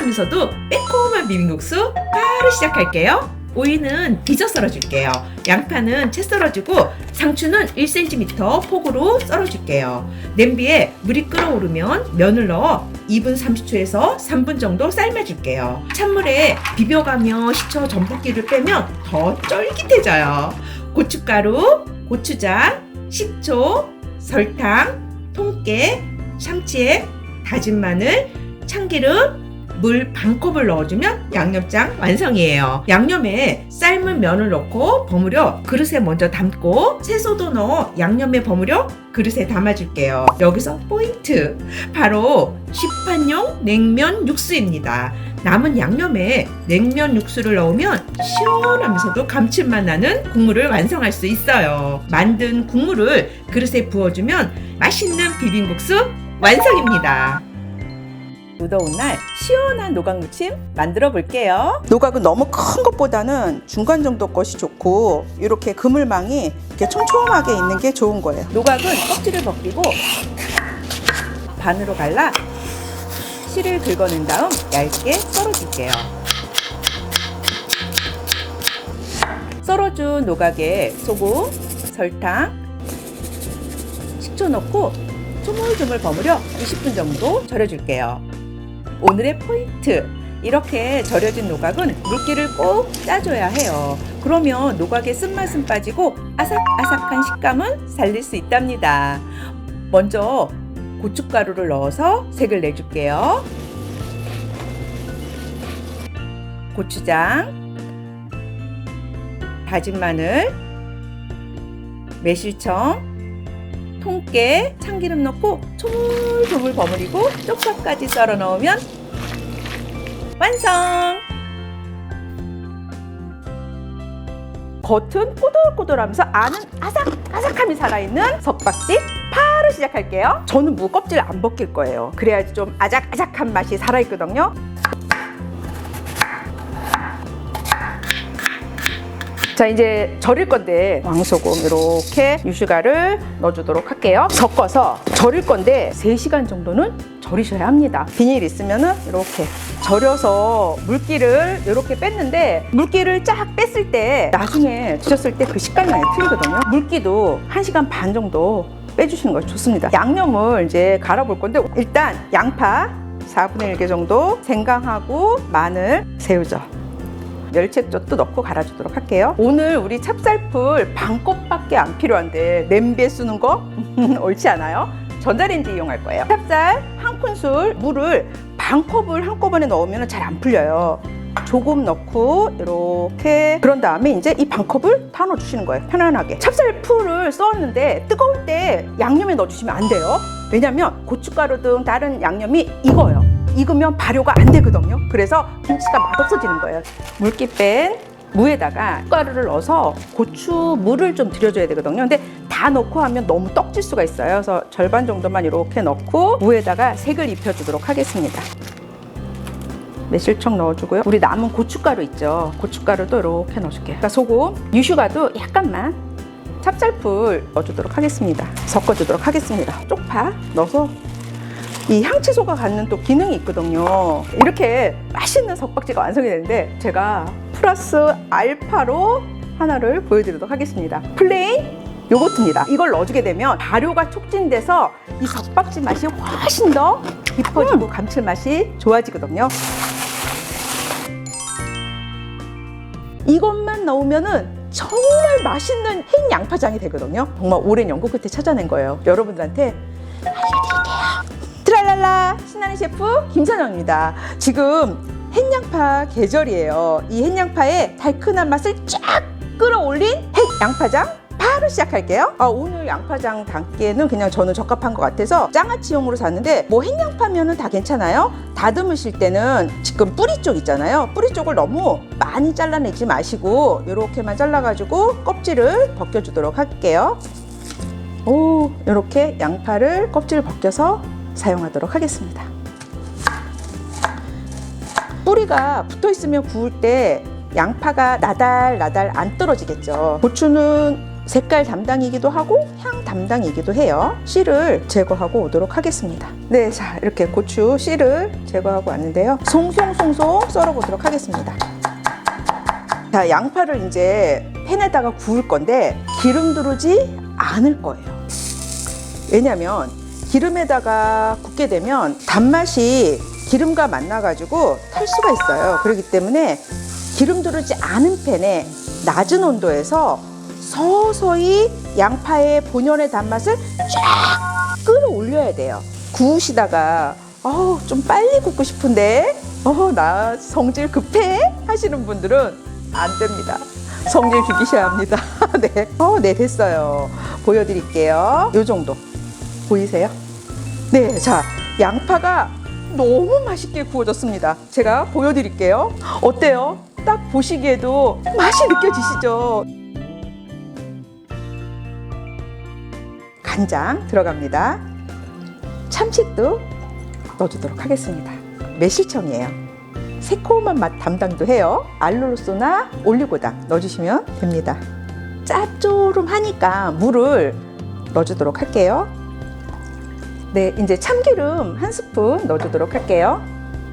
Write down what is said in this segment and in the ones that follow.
시원하면서도 매콤한 비빔국수 바로 시작할게요. 오이는 빚어 썰어줄게요. 양파는 채 썰어주고 상추는 1cm 폭으로 썰어줄게요. 냄비에 물이 끓어오르면 면을 넣어 2분 30초에서 3분 정도 삶아줄게요. 찬물에 비벼가며 식초 전분기를 빼면 더 쫄깃해져요. 고춧가루, 고추장, 식초, 설탕, 통깨, 참치액, 다진 마늘, 참기름, 물 반컵을 넣어주면 양념장 완성이에요. 양념에 삶은 면을 넣고 버무려 그릇에 먼저 담고 채소도 넣어 양념에 버무려 그릇에 담아줄게요. 여기서 포인트! 바로 시판용 냉면 육수입니다. 남은 양념에 냉면 육수를 넣으면 시원하면서도 감칠맛 나는 국물을 완성할 수 있어요. 만든 국물을 그릇에 부어주면 맛있는 비빔국수 완성입니다. 무더운 날 시원한 노각 무침 만들어 볼게요. 노각은 너무 큰 것보다는 중간 정도 것이 좋고 이렇게 그물망이 이렇게 촘촘하게 있는 게 좋은 거예요. 노각은 껍질을 벗기고 반으로 갈라 씨를 긁어낸 다음 얇게 썰어줄게요. 썰어준 노각에 소금, 설탕, 식초 넣고 조물조물 버무려 20분 정도 절여줄게요. 오늘의 포인트! 이렇게 절여진 노각은 물기를 꼭 짜줘야 해요. 그러면 노각의 쓴맛은 빠지고 아삭아삭한 식감은 살릴 수 있답니다. 먼저 고춧가루를 넣어서 색을 내줄게요. 고추장, 다진 마늘, 매실청, 통깨, 참기름 넣고 조물조물 버무리고 쪽파까지 썰어 넣으면 완성! 겉은 꼬들꼬들하면서 안은 아삭아삭함이 살아있는 석박지 바로 시작할게요. 저는 무 껍질 안 벗길 거예요. 그래야지 좀 아삭아삭한 맛이 살아있거든요. 자, 이제 절일 건데 왕소금 이렇게 유슈가를 넣어주도록 할게요. 섞어서 절일 건데 3시간 정도는 절이셔야 합니다. 비닐 있으면은 이렇게 절여서 물기를 이렇게 뺐는데 물기를 쫙 뺐을 때 나중에 드셨을 때 그 식감이 많이 틀리거든요. 물기도 1시간 반 정도 빼주시는 것이 좋습니다. 양념을 이제 갈아볼 건데 일단 양파 4분의 1개 정도, 생강하고 마늘, 새우젓, 멸치액젓도 넣고 갈아주도록 할게요. 오늘 우리 찹쌀풀 반컵밖에 안 필요한데 냄비에 쓰는 거 옳지 않아요? 전자레인지 이용할 거예요. 찹쌀 한 큰술 물을 반컵을 한꺼번에 넣으면 잘 안 풀려요. 조금 넣고 이렇게 그런 다음에 이제 이 반컵을 다 넣어주시는 거예요. 편안하게. 찹쌀풀을 써왔는데 뜨거울 때 양념에 넣어주시면 안 돼요. 왜냐면 고춧가루 등 다른 양념이 익어요. 익으면 발효가 안 되거든요. 그래서 김치가 맛없어지는 거예요. 물기 뺀 무에다가 가루를 넣어서 고추 물을 좀 들여줘야 되거든요. 근데 다 넣고 하면 너무 떡질 수가 있어요. 그래서 절반 정도만 이렇게 넣고 무에다가 색을 입혀주도록 하겠습니다. 매실청 넣어주고요. 우리 남은 고춧가루 있죠. 고춧가루도 이렇게 넣어줄게요. 그러니까 소금, 유슈가도 약간만, 찹쌀풀 넣어주도록 하겠습니다. 섞어주도록 하겠습니다. 쪽파 넣어서 이 향채소가 갖는 또 기능이 있거든요. 이렇게 맛있는 석박지가 완성이 되는데 제가 플러스 알파로 하나를 보여드리도록 하겠습니다. 플레인 요거트입니다. 이걸 넣어주게 되면 발효가 촉진돼서 이 석박지 맛이 훨씬 더 깊어지고 감칠맛이 좋아지거든요. 이것만 넣으면은 정말 맛있는 흰 양파장이 되거든요. 정말 오랜 연구 끝에 찾아낸 거예요. 여러분들한테 알려드릴게요. 트랄랄라 신나는 셰프 김선영입니다. 지금 햇양파 계절이에요. 이 햇양파의 달큰한 맛을 쫙 끌어올린 햇양파장 바로 시작할게요. 오늘 양파장 담기에는 그냥 저는 적합한 것 같아서 장아찌용으로 샀는데 뭐 햇양파면은 다 괜찮아요. 다듬으실 때는 지금 뿌리 쪽 있잖아요. 뿌리 쪽을 너무 많이 잘라내지 마시고 이렇게만 잘라가지고 껍질을 벗겨주도록 할게요. 이렇게 양파를 껍질을 벗겨서 사용하도록 하겠습니다. 뿌리가 붙어있으면 구울 때 양파가 나달나달 안 떨어지겠죠. 고추는 색깔 담당이기도 하고 향 담당이기도 해요. 씨를 제거하고 오도록 하겠습니다. 네, 자 이렇게 고추 씨를 제거하고 왔는데요. 송송송송 썰어 보도록 하겠습니다. 자, 양파를 이제 팬에다가 구울 건데 기름 두르지 않을 거예요. 왜냐면 기름에다가 굽게 되면 단맛이 기름과 만나가지고 탈 수가 있어요. 그렇기 때문에 기름 두르지 않은 팬에 낮은 온도에서 서서히 양파의 본연의 단맛을 쫙 끌어올려야 돼요. 구우시다가 좀 빨리 굽고 싶은데 나 성질 급해 하시는 분들은 안 됩니다. 성질 죽이셔야 합니다. 네. 네, 됐어요. 보여드릴게요. 요 정도 보이세요? 네, 자 양파가 너무 맛있게 구워졌습니다. 제가 보여드릴게요. 어때요? 딱 보시기에도 맛이 느껴지시죠? 간장 들어갑니다. 참치도 넣어주도록 하겠습니다. 매실청이에요. 새콤한 맛 담당도 해요. 알룰로소나 올리고당 넣어주시면 됩니다. 짭조름하니까 물을 넣어주도록 할게요. 네, 이제 참기름 한 스푼 넣어주도록 할게요.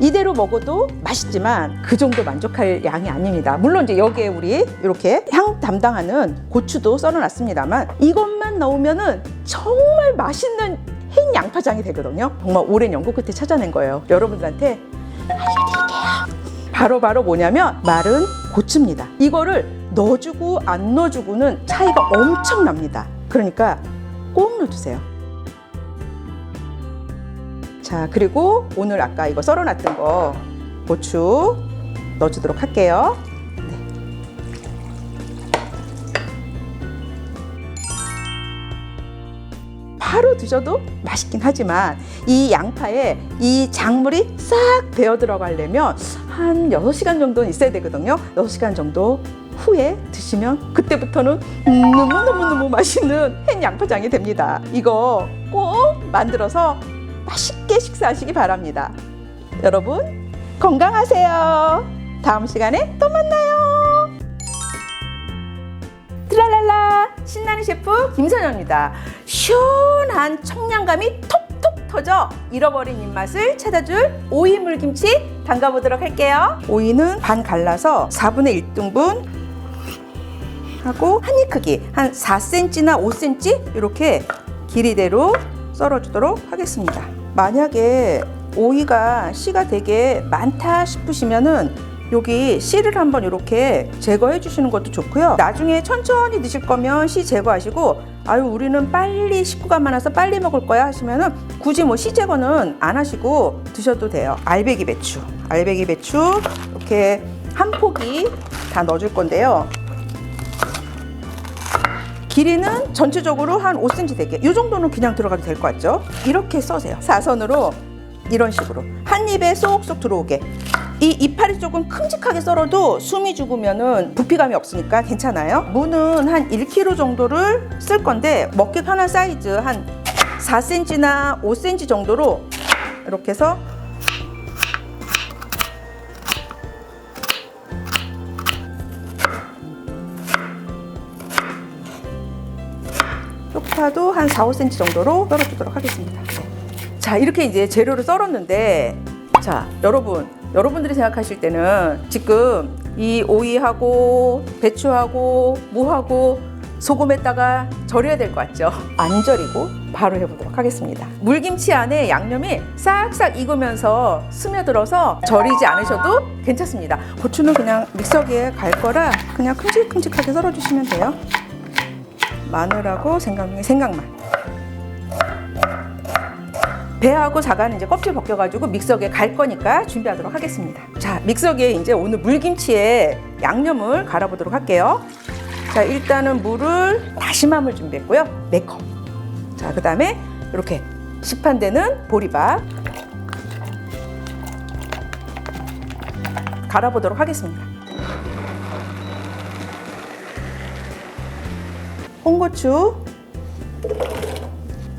이대로 먹어도 맛있지만 그 정도 만족할 양이 아닙니다. 물론 이제 여기에 우리 이렇게 향 담당하는 고추도 썰어놨습니다만 이것만 넣으면은 정말 맛있는 흰 양파장이 되거든요. 정말 오랜 연구 끝에 찾아낸 거예요. 여러분들한테 알려드릴게요. 바로 뭐냐면 마른 고추입니다. 이거를 넣어주고 안 넣어주고는 차이가 엄청납니다. 그러니까 꼭 넣어주세요. 자, 그리고 오늘 아까 이거 썰어놨던 거 고추 넣어주도록 할게요. 네. 바로 드셔도 맛있긴 하지만 이 양파에 이 작물이 싹 배어 들어가려면 한 6시간 정도는 있어야 되거든요. 6시간 정도 후에 드시면 그때부터는 너무너무 맛있는 햇 양파장이 됩니다. 이거 꼭 만들어서 맛있게 식사하시기 바랍니다. 여러분 건강하세요. 다음 시간에 또 만나요. 트랄랄라 신나는 셰프 김선영입니다. 시원한 청량감이 톡톡 터져 잃어버린 입맛을 찾아줄 오이 물김치 담가보도록 할게요. 오이는 반 갈라서 4분의 1등분 하고 한 입 크기 한 4cm나 5cm 이렇게 길이대로 썰어주도록 하겠습니다. 만약에 오이가 씨가 되게 많다 싶으시면은 여기 씨를 한번 이렇게 제거해 주시는 것도 좋고요. 나중에 천천히 드실 거면 씨 제거하시고 우리는 빨리 식구가 많아서 빨리 먹을 거야 하시면은 굳이 뭐 씨 제거는 안 하시고 드셔도 돼요. 알배기 배추 이렇게 한 포기 다 넣어줄 건데요. 길이는 전체적으로 한 5cm 되게 이 정도는 그냥 들어가도 될 것 같죠? 이렇게 써세요. 사선으로 이런 식으로 한 입에 쏙쏙 들어오게. 이 이파리 조금 큼직하게 썰어도 숨이 죽으면은 부피감이 없으니까 괜찮아요. 무는 한 1kg 정도를 쓸 건데 먹기 편한 사이즈 한 4cm나 5cm 정도로 이렇게 해서 쪽파도 한 4, 5cm 정도로 썰어주도록 하겠습니다. 자, 이렇게 이제 재료를 썰었는데 자, 여러분들이 생각하실 때는 지금 이 오이하고 배추하고 무하고 소금에다가 절여야 될 것 같죠? 안 절이고 바로 해보도록 하겠습니다. 물김치 안에 양념이 싹싹 익으면서 스며들어서 절이지 않으셔도 괜찮습니다. 고추는 그냥 믹서기에 갈 거라 그냥 큼직큼직하게 썰어주시면 돼요. 마늘하고 생강만. 배하고 자가는 이제 껍질 벗겨가지고 믹서기에 갈 거니까 준비하도록 하겠습니다. 자, 믹서기에 이제 오늘 물김치에 양념을 갈아보도록 할게요. 자, 일단은 물을 다시마물 준비했고요. 4컵. 자, 그 다음에 이렇게 시판되는 보리밥 갈아보도록 하겠습니다. 홍고추,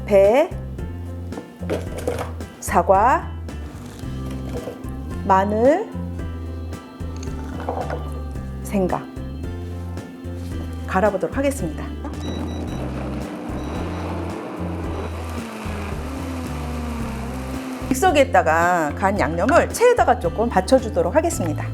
배, 사과, 마늘, 생강 갈아보도록 하겠습니다. 믹서기에다가 간 양념을 체에다가 조금 받쳐주도록 하겠습니다.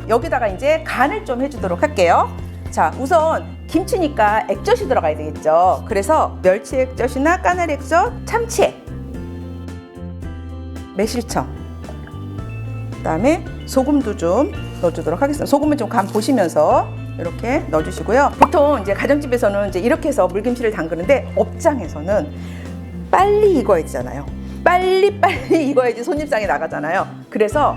여기다가 이제 간을 좀 해주도록 할게요. 자, 우선 김치니까 액젓이 들어가야 되겠죠. 그래서 멸치 액젓이나 까나리 액젓, 참치액, 매실청, 그다음에 소금도 좀 넣어주도록 하겠습니다. 소금은 좀 간 보시면서 이렇게 넣어주시고요. 보통 이제 가정집에서는 이제 이렇게 해서 물김치를 담그는데 업장에서는 빨리 익어야 되잖아요. 빨리 익어야지 손님상에 나가잖아요. 그래서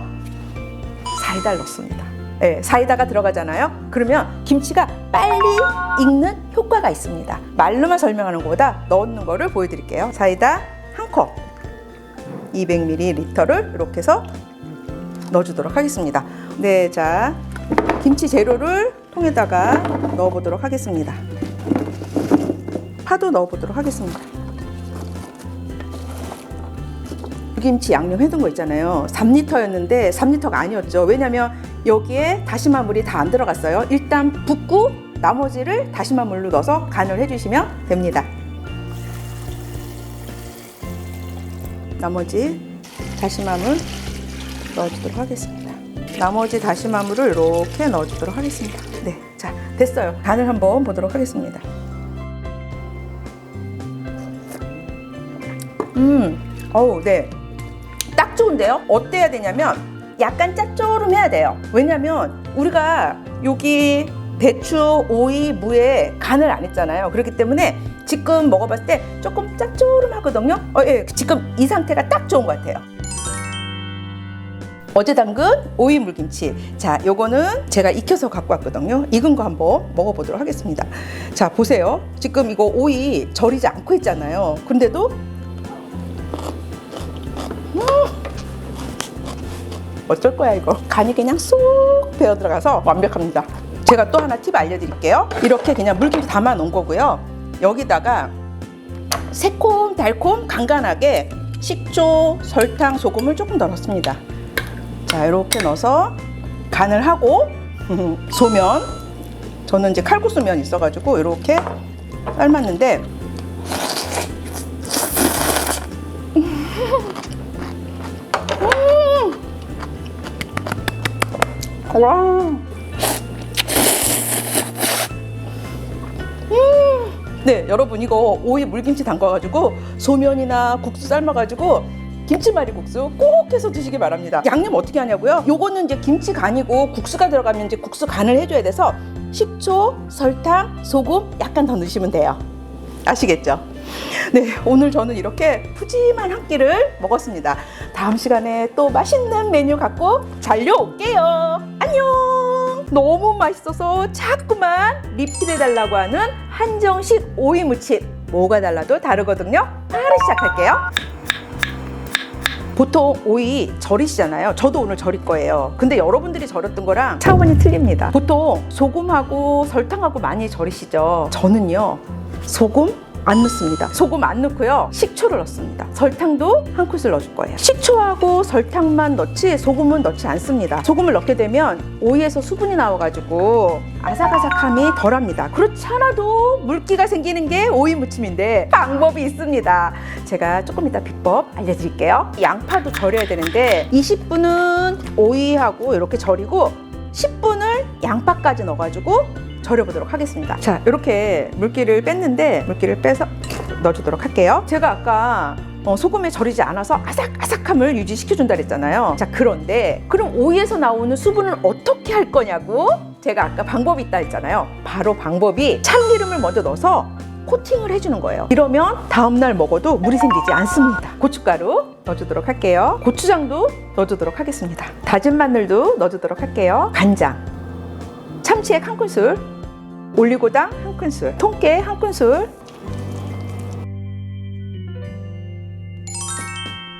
사이다를 넣습니다. 네, 사이다가 들어가잖아요. 그러면 김치가 빨리 익는 효과가 있습니다. 말로만 설명하는 것보다 넣는 거를 보여드릴게요. 사이다 한 컵, 200ml를 이렇게 해서 넣어주도록 하겠습니다. 네, 자, 김치 재료를 통에다가 넣어보도록 하겠습니다. 파도 넣어보도록 하겠습니다. 김치 양념 해둔 거 있잖아요. 3리터였는데 3리터가 아니었죠. 왜냐면 여기에 다시마물이 다 안 들어갔어요. 일단 붓고 나머지를 다시마물로 넣어서 간을 해주시면 됩니다. 나머지 다시마물 넣어주도록 하겠습니다. 나머지 다시마물을 이렇게 넣어주도록 하겠습니다. 네, 자, 됐어요. 간을 한번 보도록 하겠습니다. 어우, 네. 딱 좋은데요? 어때야 되냐면 약간 짭조름해야 돼요. 왜냐면 우리가 여기 대추, 오이, 무에 간을 안 했잖아요. 그렇기 때문에 지금 먹어봤을 때 조금 짭조름하거든요. 예, 지금 이 상태가 딱 좋은 것 같아요. 어제 담근 오이 물김치. 자, 요거는 제가 익혀서 갖고 왔거든요. 익은 거 한번 먹어보도록 하겠습니다. 자, 보세요. 지금 이거 오이 절이지 않고 있잖아요. 근데도 어쩔 거야 이거. 간이 그냥 쏙 배어 들어가서 완벽합니다. 제가 또 하나 팁 알려드릴게요. 이렇게 그냥 물김치 담아 놓은 거고요. 여기다가 새콤달콤 간간하게 식초, 설탕, 소금을 조금 더 넣습니다. 자, 이렇게 넣어서 간을 하고 소면, 저는 이제 칼국수면 있어가지고 이렇게 삶았는데 와. 네, 여러분 이거 오이 물김치 담가가지고 소면이나 국수 삶아가지고 김치말이국수 꼭 해서 드시기 바랍니다. 양념 어떻게 하냐고요? 요거는 이제 김치 간이고 국수가 들어가면 이제 국수 간을 해줘야 돼서 식초, 설탕, 소금 약간 더 넣으시면 돼요. 아시겠죠? 네, 오늘 저는 이렇게 푸짐한 한 끼를 먹었습니다. 다음 시간에 또 맛있는 메뉴 갖고 달려올게요. 안녕! 너무 맛있어서 자꾸만 리필해달라고 하는 한정식 오이 무침. 뭐가 달라도 다르거든요. 바로 시작할게요. 보통 오이 절이시잖아요. 저도 오늘 절일 거예요. 근데 여러분들이 절였던 거랑 차원이 틀립니다. 보통 소금하고 설탕하고 많이 절이시죠. 저는요, 소금 안 넣습니다. 소금 안 넣고요, 식초를 넣습니다. 설탕도 한 큰술 넣어줄 거예요. 식초하고 설탕만 넣지 소금은 넣지 않습니다. 소금을 넣게 되면 오이에서 수분이 나와가지고 아삭아삭함이 덜합니다. 그렇지 않아도 물기가 생기는 게 오이 무침인데 방법이 있습니다. 제가 조금 이따 비법 알려드릴게요. 양파도 절여야 되는데 20분은 오이하고 이렇게 절이고 10분을 양파까지 넣어가지고 절여보도록 하겠습니다. 자, 이렇게 물기를 뺐는데 물기를 빼서 넣어주도록 할게요. 제가 아까 소금에 절이지 않아서 아삭아삭함을 유지시켜준다 그랬잖아요. 자, 그런데 그럼 오이에서 나오는 수분을 어떻게 할 거냐고? 제가 아까 방법이 있다 했잖아요. 바로 방법이 참기름을 먼저 넣어서 코팅을 해주는 거예요. 이러면 다음날 먹어도 물이 생기지 않습니다. 고춧가루 넣어주도록 할게요. 고추장도 넣어주도록 하겠습니다. 다진 마늘도 넣어주도록 할게요. 간장, 참치액 한 큰술, 올리고당 한 큰술, 통깨 한 큰술,